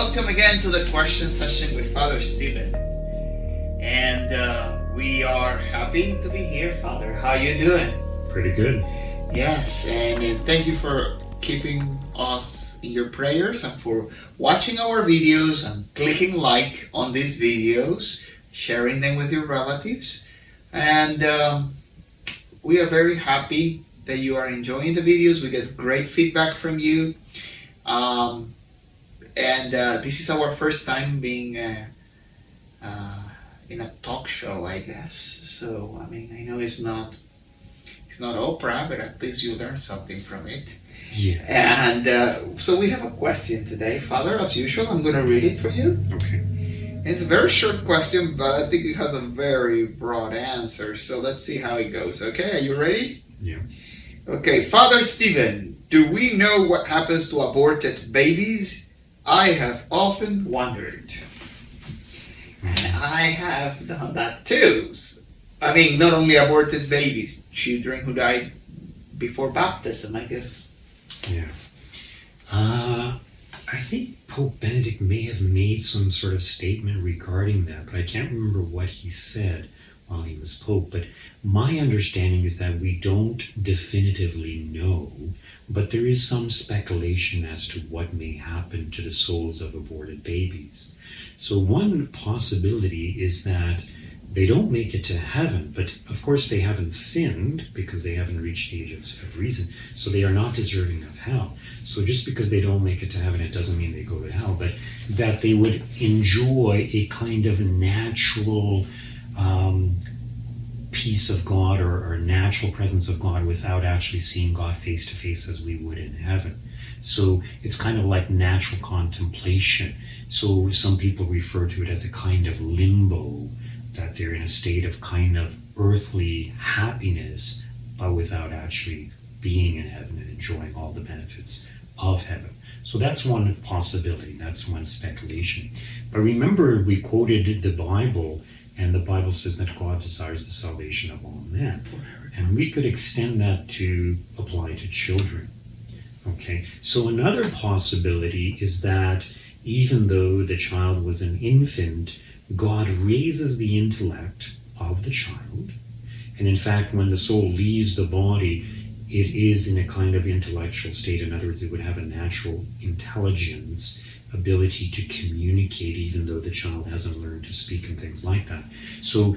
Welcome again to the question session with Father Stephen. And we are happy to be here, Father. How are you doing? Pretty good. Yes, and thank you for keeping us in your prayers and for watching our videos and clicking like on these videos, sharing them with your relatives. And we are very happy that you are enjoying the videos. We get great feedback from you. And this is our first time being in a talk show, I guess. So, I mean, I know it's not Oprah, but at least you learn something from it. Yeah. And so we have a question today, Father. As usual, I'm going to read it for you. Okay. It's a very short question, but I think it has a very broad answer. So let's see how it goes. Okay, are you ready? Yeah. Okay, Father Stephen, do we know what happens to aborted babies? I have often wondered. And I have done that too. I mean, not only aborted babies, children who died before baptism, I guess. Yeah. I think Pope Benedict may have made some sort of statement regarding that, but I can't remember what he said while he was Pope. But my understanding is that we don't definitively know, but there is some speculation as to what may happen to the souls of aborted babies. So one possibility is that they don't make it to heaven, but of course they haven't sinned because they haven't reached the age of reason, so they are not deserving of hell. So just because they don't make it to heaven, it doesn't mean they go to hell, but that they would enjoy a kind of natural peace of God or natural presence of God without actually seeing God face to face as we would in heaven. So it's kind of like natural contemplation. So some people refer to it as a kind of limbo, that they're in a state of kind of earthly happiness, but without actually being in heaven and enjoying all the benefits of heaven. So that's one possibility, that's one speculation. But remember, we quoted the Bible, and the Bible says that God desires the salvation of all men. And we could extend that to apply to children. Okay, so another possibility is that even though the child was an infant, God raises the intellect of the child. And in fact, when the soul leaves the body, it is in a kind of intellectual state. In other words, it would have a natural intelligence, ability to communicate, even though the child hasn't learned to speak and things like that. So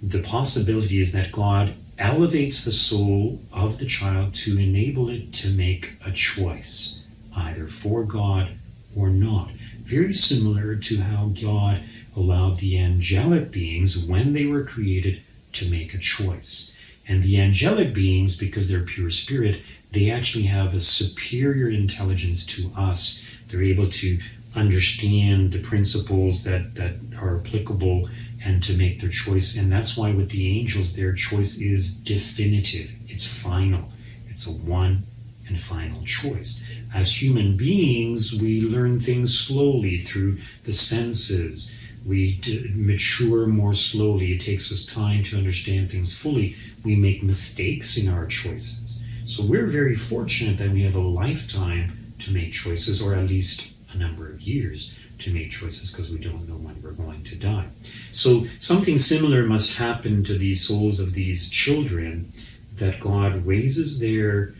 the possibility is that God elevates the soul of the child to enable it to make a choice, either for God or not. Very similar to how God allowed the angelic beings, when they were created, to make a choice. And the angelic beings, because they're pure spirit, they actually have a superior intelligence to us. They're able to understand the principles that are applicable and to make their choice. And that's why with the angels, their choice is definitive. It's final. It's a one and final choice. As human beings, we learn things slowly through the senses. We mature more slowly. It takes us time to understand things fully. We make mistakes in our choices. So we're very fortunate that we have a lifetime to make choices, or at least a number of years to make choices, because we don't know when we're going to die. So something similar must happen to the souls of these children, that God raises their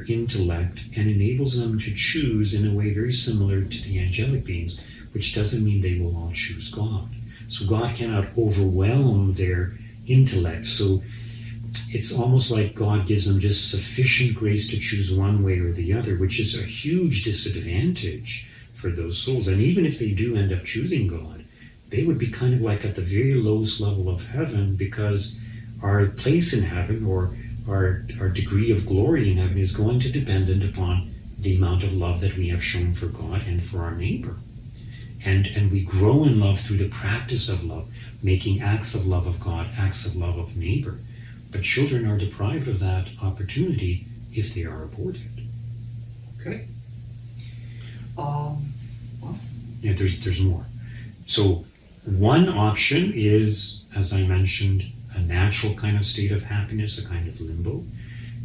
intellect and enables them to choose in a way very similar to the angelic beings, which doesn't mean they will all choose God. So God cannot overwhelm their intellect. So it's almost like God gives them just sufficient grace to choose one way or the other, which is a huge disadvantage for those souls. And even if they do end up choosing God, they would be kind of like at the very lowest level of heaven, because our place in heaven, or our degree of glory in heaven, is going to depend upon the amount of love that we have shown for God and for our neighbor. And we grow in love through the practice of love, making acts of love of God, acts of love of neighbor. But children are deprived of that opportunity if they are aborted. Okay. Yeah, there's more. So one option is, as I mentioned, a natural kind of state of happiness, a kind of limbo.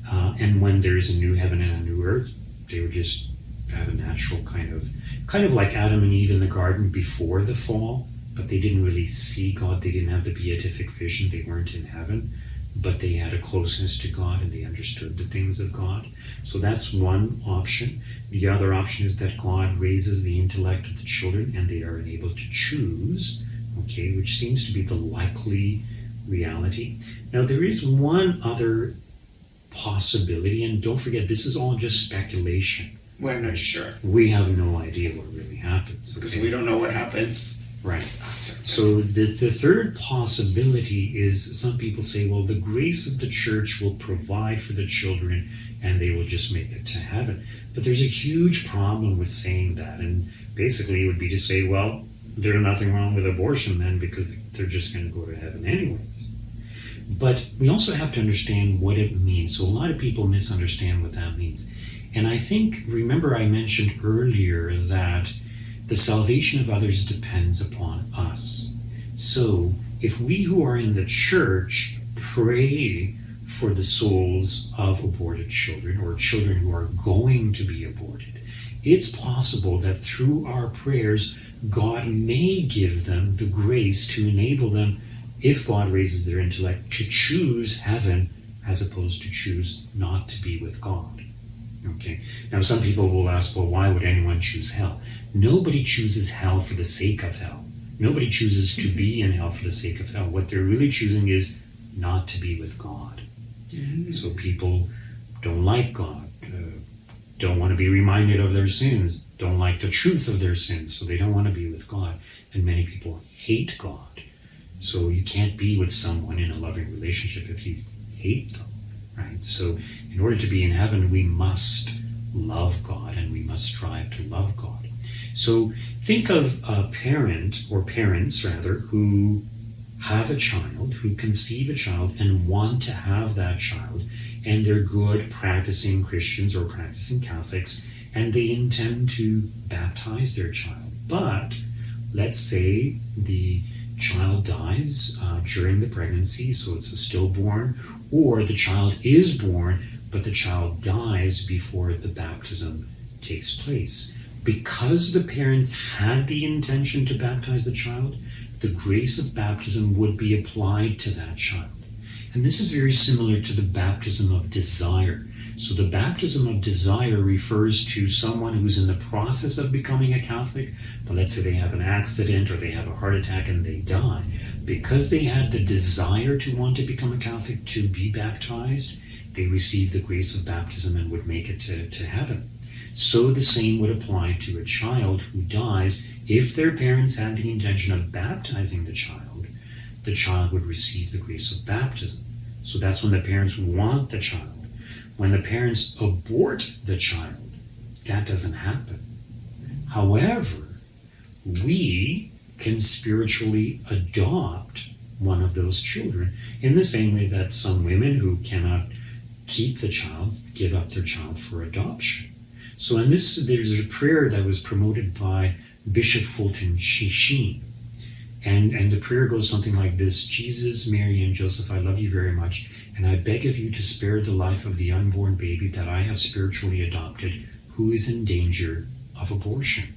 And when there is a new heaven and a new earth, they would just have a natural kind of like Adam and Eve in the garden before the fall, but they didn't really see God. They didn't have the beatific vision. They weren't in heaven, but they had a closeness to God and they understood the things of God. So that's one option. The other option is that God raises the intellect of the children and they are able to choose, okay, which seems to be the likely reality. Now, there is one other possibility, and don't forget, this is all just speculation. We're not sure. We have no idea what really happens. Because we don't know what happens. Right. So the third possibility is some people say, well, the grace of the church will provide for the children and they will just make it to heaven. But there's a huge problem with saying that. And basically it would be to say, well, there's nothing wrong with abortion then because they're just going to go to heaven anyways. But we also have to understand what it means. So a lot of people misunderstand what that means. And I think, remember I mentioned earlier that the salvation of others depends upon us. So if we who are in the church pray for the souls of aborted children or children who are going to be aborted, it's possible that through our prayers, God may give them the grace to enable them, if God raises their intellect, to choose heaven as opposed to choose not to be with God. Okay. Now some people will ask, well, why would anyone choose hell? Nobody chooses hell for the sake of hell. Nobody chooses to be in hell for the sake of hell. What they're really choosing is not to be with God. Mm-hmm. So people don't like God, don't want to be reminded of their sins, don't like the truth of their sins, so they don't want to be with God. And many people hate God. So you can't be with someone in a loving relationship if you hate them, right? So in order to be in heaven, we must love God and we must strive to love God. So think of a parent, or parents rather, who have a child, who conceive a child and want to have that child, and they're good practicing Christians or practicing Catholics, and they intend to baptize their child. But let's say the child dies during the pregnancy, so it's a stillborn, or the child is born, but the child dies before the baptism takes place. Because the parents had the intention to baptize the child, the grace of baptism would be applied to that child. And this is very similar to the baptism of desire. So the baptism of desire refers to someone who's in the process of becoming a Catholic, but let's say they have an accident or they have a heart attack and they die. Because they had the desire to want to become a Catholic, to be baptized, they received the grace of baptism and would make it to heaven. So the same would apply to a child who dies. If their parents had the intention of baptizing the child would receive the grace of baptism. So that's when the parents want the child. When the parents abort the child, that doesn't happen. However, we can spiritually adopt one of those children in the same way that some women who cannot keep the child give up their child for adoption. So in this, there's a prayer that was promoted by Bishop Fulton Sheen. And the prayer goes something like this: Jesus, Mary, and Joseph, I love you very much, and I beg of you to spare the life of the unborn baby that I have spiritually adopted, who is in danger of abortion.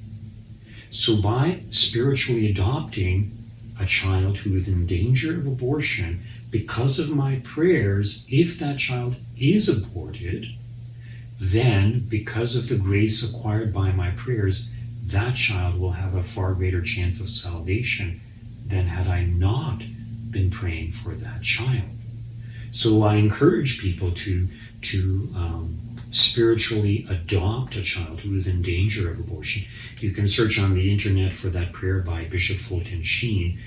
So by spiritually adopting a child who is in danger of abortion, because of my prayers, if that child is aborted, then because of the grace acquired by my prayers, that child will have a far greater chance of salvation than had I not been praying for that child. So I encourage people to spiritually adopt a child who is in danger of abortion. You can search on the internet for that prayer by Bishop Fulton Sheen.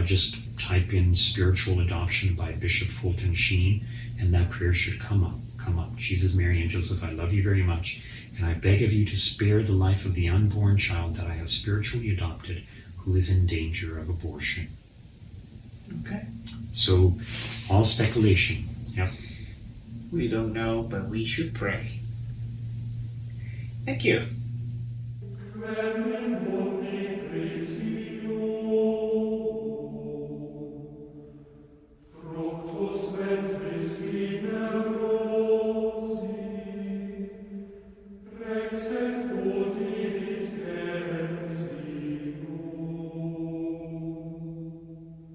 Just type in spiritual adoption by Bishop Fulton Sheen, and that prayer should come up. Jesus, Mary, and Joseph, I love you very much, and I beg of you to spare the life of the unborn child that I have spiritually adopted, who is in danger of abortion. Okay. So, all speculation. Yep. We don't know, but we should pray. Thank you.